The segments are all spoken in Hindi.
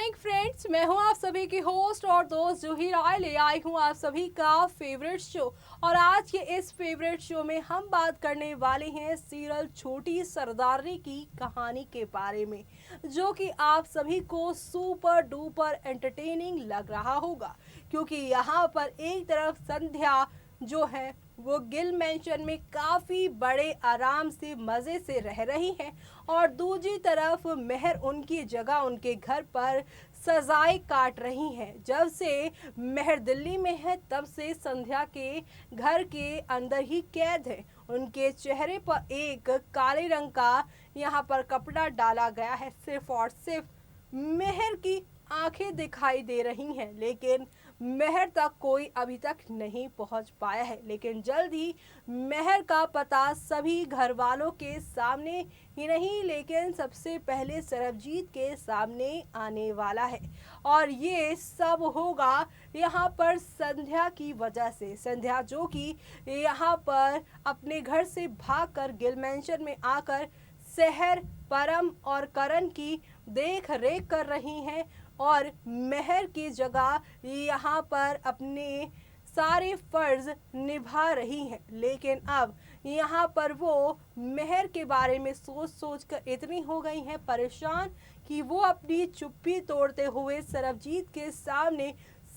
मॉर्निंग फ्रेंड्स, मैं हूं आप सभी की होस्ट और दोस्त जूही राय। ले आई हूं आप सभी का फेवरेट शो। और आज के इस फेवरेट शो में हम बात करने वाले हैं सीरियल छोटी सरदारनी की कहानी के बारे में, जो कि आप सभी को सुपर डुपर एंटरटेनिंग लग रहा होगा। क्योंकि यहाँ पर एक तरफ संध्या जो है वो गिल मेंशन में काफ़ी बड़े आराम से मज़े से रह रही हैं, और दूसरी तरफ मेहर उनकी जगह उनके घर पर सजाएं काट रही हैं। जब से मेहर दिल्ली में है तब से संध्या के घर के अंदर ही कैद है। उनके चेहरे पर एक काले रंग का यहाँ पर कपड़ा डाला गया है। सिर्फ और सिर्फ मेहर की आंखें दिखाई दे रही हैं, लेकिन मेहर तक कोई अभी तक नहीं पहुंच पाया है। लेकिन जल्द ही मेहर का पता सभी घर वालों के सामने ही नहीं, लेकिन सबसे पहले सरबजीत के सामने आने वाला है। और ये सब होगा यहाँ पर संध्या की वजह से। संध्या जो कि यहाँ पर अपने घर से भागकर गिल मेंशन में आकर शहर, परम और करण की देख रेख कर रही हैं, और मेहर की जगह यहाँ पर अपने सारे फर्ज निभा रही हैं। लेकिन अब यहाँ पर वो मेहर के बारे में सोच सोच कर इतनी हो गई हैं परेशान कि वो अपनी चुप्पी तोड़ते हुए सरबजीत के सामने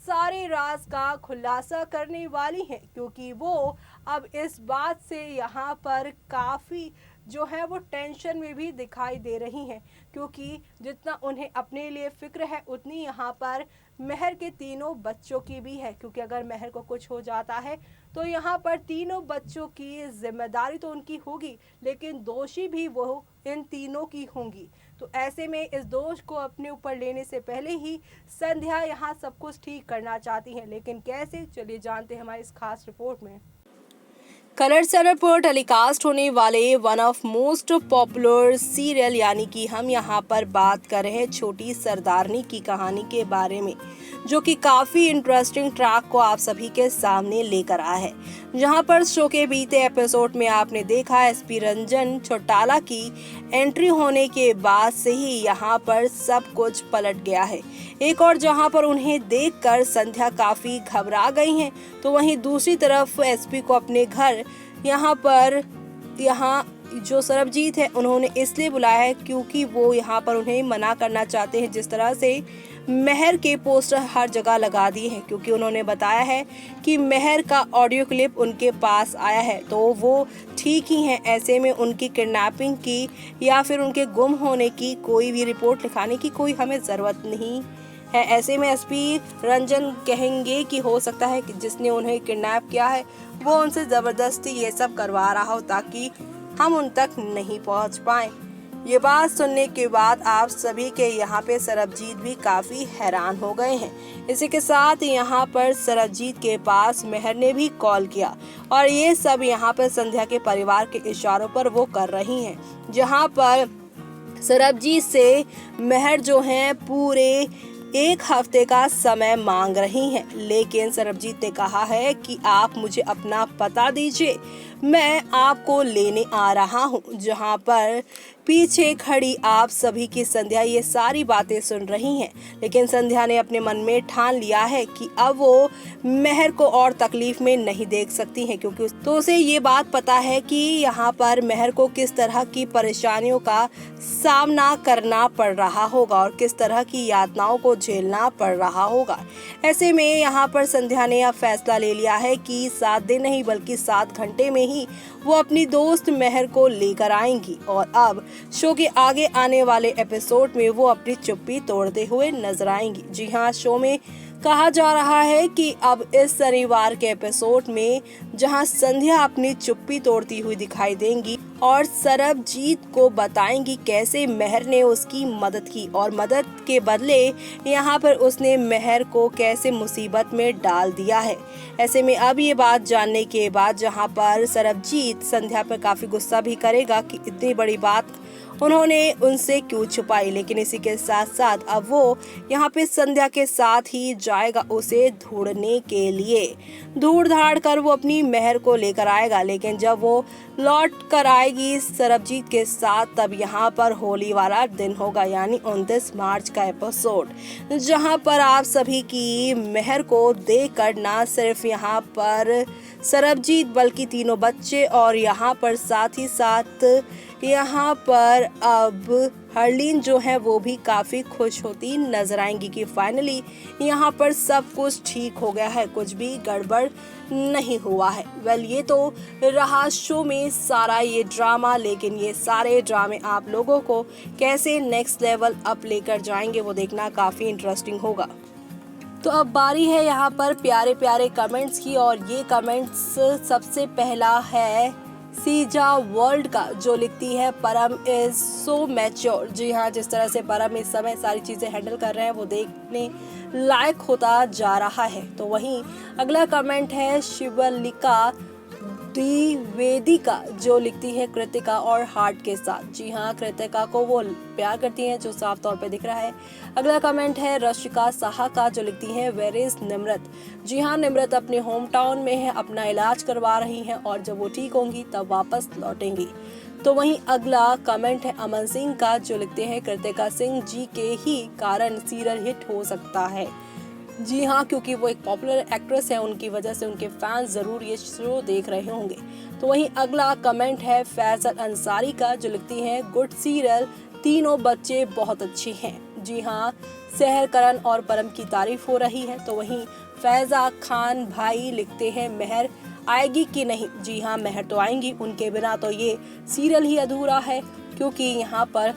सारे राज का खुलासा करने वाली हैं। क्योंकि वो अब इस बात से यहाँ पर काफ़ी जो है वो टेंशन में भी दिखाई दे रही हैं, क्योंकि जितना उन्हें अपने लिए फिक्र है उतनी यहाँ पर मेहर के तीनों बच्चों की भी है। क्योंकि अगर मेहर को कुछ हो जाता है तो यहाँ पर तीनों बच्चों की जिम्मेदारी तो उनकी होगी, लेकिन दोषी भी वो इन तीनों की होंगी। तो ऐसे में इस दोष को अपने ऊपर लेने से पहले ही संध्या यहाँ सब कुछ ठीक करना चाहती हैं। लेकिन कैसे, चलिए जानते हैं हमारी इस खास रिपोर्ट में। कलर चैनल पर टेलीकास्ट होने वाले one of most popular serial यानी कि हम यहाँ पर बात कर रहे हैं छोटी सरदारनी की कहानी के बारे में, जो कि काफ़ी इंटरेस्टिंग ट्रैक को आप सभी के सामने लेकर आया है। जहाँ पर शो के बीते एपिसोड में आपने देखा एसपी रंजन चौटाला की एंट्री होने के बाद से ही यहाँ पर सब कुछ पलट गया है। एक और जहाँ पर उन्हें देखकर संध्या काफ़ी घबरा गई हैं, तो वहीं दूसरी तरफ एसपी को अपने घर यहाँ जो सरबजीत है उन्होंने इसलिए बुलाया है क्योंकि वो यहाँ पर उन्हें मना करना चाहते हैं। जिस तरह से मेहर के पोस्टर हर जगह लगा दिए हैं, क्योंकि उन्होंने बताया है कि मेहर का ऑडियो क्लिप उनके पास आया है, तो वो ठीक ही हैं। ऐसे में उनकी किडनैपिंग की या फिर उनके गुम होने की कोई भी रिपोर्ट लिखाने की कोई हमें ज़रूरत नहीं है। ऐसे में एसपी रंजन कहेंगे कि हो सकता है कि जिसने उन्हें किडनैप किया है वो उनसे ज़बरदस्ती ये सब करवा रहा हो ताकि हम उन तक नहीं पहुंच पाएं। ये बात सुनने के बाद आप सभी के यहाँ पे सरबजीत भी काफ़ी हैरान हो गए हैं। इसी के साथ यहाँ पर सरबजीत के पास मेहर ने भी कॉल किया, और ये सब यहाँ पर संध्या के परिवार के इशारों पर वो कर रही हैं। जहाँ पर सरबजीत से मेहर जो हैं पूरे 1 हफ्ते का समय मांग रही हैं, लेकिन सरबजीत ने कहा है कि आप मुझे अपना पता दीजिए, मैं आपको लेने आ रहा हूँ। जहाँ पर पीछे खड़ी आप सभी की संध्या ये सारी बातें सुन रही हैं, लेकिन संध्या ने अपने मन में ठान लिया है कि अब वो मेहर को और तकलीफ में नहीं देख सकती हैं, क्योंकि तो उसे ये बात पता है कि यहाँ पर मेहर को किस तरह की परेशानियों का सामना करना पड़ रहा होगा और किस तरह की यातनाओं को झेलना पड़ रहा होगा। ऐसे में यहाँ पर संध्या ने अब फैसला ले लिया है कि 7 दिन नहीं बल्कि 7 घंटे में ही वो अपनी दोस्त मेहर को लेकर आएंगी, और अब शो के आगे आने वाले एपिसोड में वो अपनी चुप्पी तोड़ते हुए नजर आएंगी। जी हाँ, शो में कहा जा रहा है कि अब इस शनिवार के एपिसोड में जहां संध्या अपनी चुप्पी तोड़ती हुई दिखाई देंगी और सरबजीत को बताएंगी कैसे मेहर ने उसकी मदद की, और मदद के बदले यहाँ पर उसने मेहर को कैसे मुसीबत में डाल दिया है। ऐसे में अब ये बात जानने के बाद जहाँ पर सरबजीत संध्या पर काफी गुस्सा भी करेगा कि इतनी बड़ी बात उन्होंने उनसे क्यों छुपाई। लेकिन इसी के साथ साथ अब वो यहाँ पे संध्या के साथ ही जाएगा उसे ढूंढने के लिए। ढूंढ धाड़ कर वो अपनी मेहर को लेकर आएगा। लेकिन जब वो लौट कर आएगी सरबजीत के साथ, तब यहाँ पर होली वाला दिन होगा, यानी 29 मार्च का एपिसोड, जहाँ पर आप सभी की मेहर को देखकर ना सिर्फ यहाँ पर सरबजीत बल्कि तीनों बच्चे और यहाँ पर साथ ही साथ यहाँ पर अब हरलीन जो है वो भी काफ़ी खुश होती नजर आएंगी कि फाइनली यहाँ पर सब कुछ ठीक हो गया है, कुछ भी गड़बड़ नहीं हुआ है। वेल, ये तो रहा शो में सारा ये ड्रामा, लेकिन ये सारे ड्रामे आप लोगों को कैसे नेक्स्ट लेवल अप लेकर जाएंगे वो देखना काफ़ी इंटरेस्टिंग होगा। तो अब बारी है यहाँ पर प्यारे प्यारे कमेंट्स की, और ये कमेंट्स सबसे पहला है सीजा वर्ल्ड का, जो लिखती है परम इज सो मैच्योर। जी हाँ, जिस तरह से परम इस समय सारी चीज़ें हैंडल कर रहे हैं वो देखने लायक होता जा रहा है। तो वहीं अगला कमेंट है शिवलिका द्विवेदी का, जो लिखती है कृतिका और हार्ट के साथ। जी हाँ, कृतिका को वो प्यार करती हैं, जो साफ तौर पे दिख रहा है। अगला कमेंट है रशिका साहा का, जो लिखती है वेयर इज निम्रत। जी हाँ, निम्रत अपने होम टाउन में है, अपना इलाज करवा रही हैं और जब वो ठीक होंगी तब वापस लौटेंगी। तो वहीं अगला कमेंट है अमन सिंह का, जो लिखते हैं कृतिका सिंह जी के ही कारण सीरियल हिट हो सकता है। जी हाँ, क्योंकि वो एक पॉपुलर एक्ट्रेस है, उनकी वजह से उनके फैंस जरूर ये शो देख रहे होंगे। तो वहीं अगला कमेंट है फैसल अंसारी का, जो लिखती हैं गुड सीरियल, तीनों बच्चे बहुत अच्छे हैं। जी हाँ, सहर करण और परम की तारीफ हो रही है। तो वहीं फैजा खान भाई लिखते हैं मेहर आएगी कि नहीं। जी हाँ, मेहर तो आएंगी, उनके बिना तो ये सीरियल ही अधूरा है, क्योंकि यहाँ पर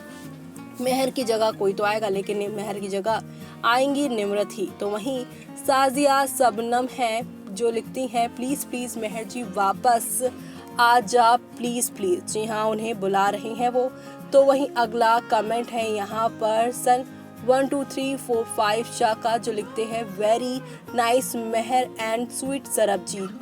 मेहर की जगह कोई तो आएगा, लेकिन मेहर की जगह आएंगी निम्रत ही। तो वहीं साजिया सबनम है, जो लिखती हैं प्लीज प्लीज मेहर जी वापस आ जा प्लीज प्लीज। जी हाँ, उन्हें बुला रही हैं वो। तो वहीं अगला कमेंट है यहाँ पर सन 1 2 3 4 5 शाह का, जो लिखते हैं very nice Mehar and sweet Sarabjeet.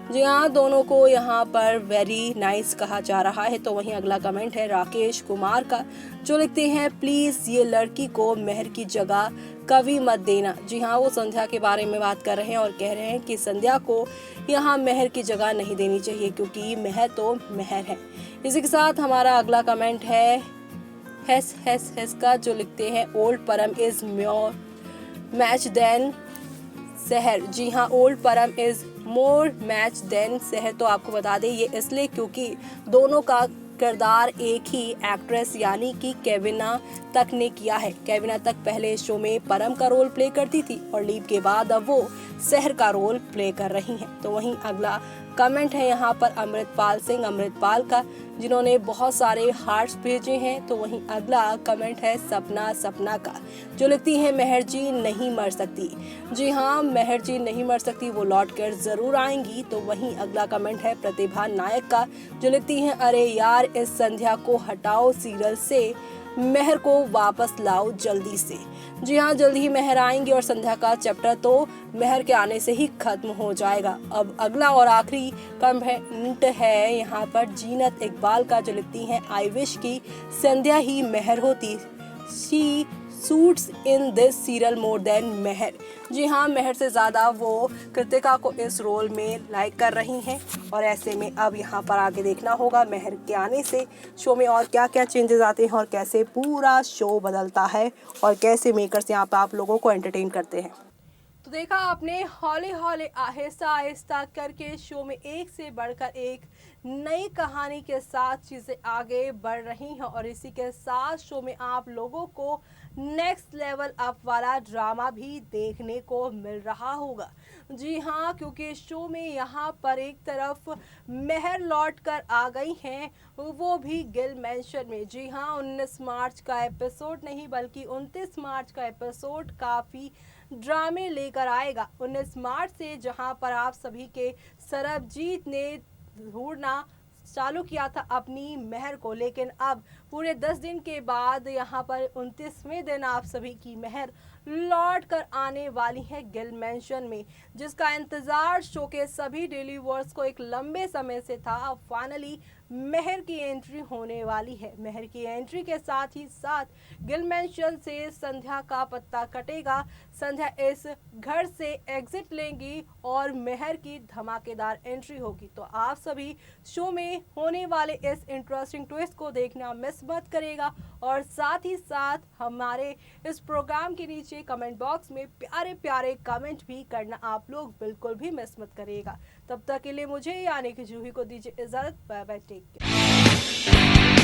जी हाँ, दोनों को यहाँ पर वेरी नाइस कहा जा रहा है। तो वहीं अगला कमेंट है राकेश कुमार का, जो लिखते हैं प्लीज ये लड़की को मेहर की जगह कभी मत देना। जी हाँ, वो संध्या के बारे में बात कर रहे हैं और कह रहे हैं कि संध्या को यहाँ मेहर की जगह नहीं देनी चाहिए, क्योंकि मेहर तो मेहर है। इसी के साथ हमारा अगला कमेंट है हेस का, जो लिखते हैं ओल्ड परम इज मोर मैच देन सहर। जी हाँ, ओल्ड परम इज मोर मैच देन सहर। तो आपको बता दें ये इसलिए क्योंकि दोनों का किरदार एक ही एक्ट्रेस यानी कि केविना तक ने किया है। केविना तक पहले शो में परम का रोल प्ले करती थी और लीव के बाद अब वो सहर का रोल प्ले कर रही हैं। तो वहीं अगला कमेंट है यहाँ पर अमृतपाल सिंह अमृतपाल का, जिन्होंने बहुत सारे हार्ट्स भेजे हैं। तो वहीं अगला कमेंट है सपना का, जो लिखती है मेहर जी नहीं मर सकती। जी हाँ, मेहर जी नहीं मर सकती, वो लौट कर जरूर आएंगी। तो वहीं अगला कमेंट है प्रतिभा नायक का, जो लिखती है अरे यार इस संध्या को हटाओ सीरियल से, मेहर को वापस लाओ जल्दी से। जी हाँ, जल्दी ही मेहर आएंगी और संध्या का चैप्टर तो मेहर के आने से ही खत्म हो जाएगा। अब अगला और आखिरी कमेंट है यहाँ पर जीनत इकबाल का, जो लिखती हैं आई विश की संध्या ही मेहर होती, she suits in this serial more than Mehar. जी हाँ, मेहर से ज़्यादा वो कृतिका को इस रोल में लाइक कर रही हैं और ऐसे में अब यहाँ पर आगे देखना होगा मेहर के आने से शो में और क्या क्या चेंजेस आते हैं और कैसे पूरा शो बदलता है और कैसे मेकर्स यहाँ पर आप लोगों को एंटरटेन करते हैं। तो देखा आपने, हौले हौले आहिस्ता आहिस्ता करके शो में एक से बढ़कर एक नई कहानी के साथ चीज़ें आगे बढ़ रही हैं और इसी के साथ शो में आप लोगों को नेक्स्ट लेवल अप वाला ड्रामा भी देखने को मिल रहा होगा। जी हाँ, क्योंकि शो में यहाँ पर एक तरफ मेहर लौट कर आ गई हैं, वो भी गिल मेंशन में। जी हाँ, 19 मार्च का एपिसोड नहीं बल्कि 29 मार्च का एपिसोड काफ़ी ड्रामे लेकर आएगा। 19 मार्च से जहां पर आप सभी के सरबजीत ने ढूंढना चालू किया था अपनी मेहर को, लेकिन अब पूरे 10 दिन के बाद यहाँ पर 29वें दिन आप सभी की मेहर लौट कर आने वाली है गिल मेंशन में, जिसका इंतजार शो के सभी डेली व्यूअर्स को एक लंबे समय से था। अब फाइनली मेहर की एंट्री होने वाली है। मेहर की एंट्री के साथ ही साथ गिल मेंशन से संध्या का पत्ता कटेगा। संध्या इस घर से एग्जिट लेंगी और मेहर की धमाकेदार एंट्री होगी। तो आप सभी शो में होने वाले इस इंटरेस्टिंग ट्विस्ट को देखना मिस मत करेगा और साथ ही साथ हमारे इस प्रोग्राम के नीचे कमेंट बॉक्स में प्यारे प्यारे कमेंट भी करना आप लोग बिल्कुल भी मिस मत करिएगा। तब तक के लिए मुझे यानी कि जूही को दीजिए इजाजत। Bye bye, take care.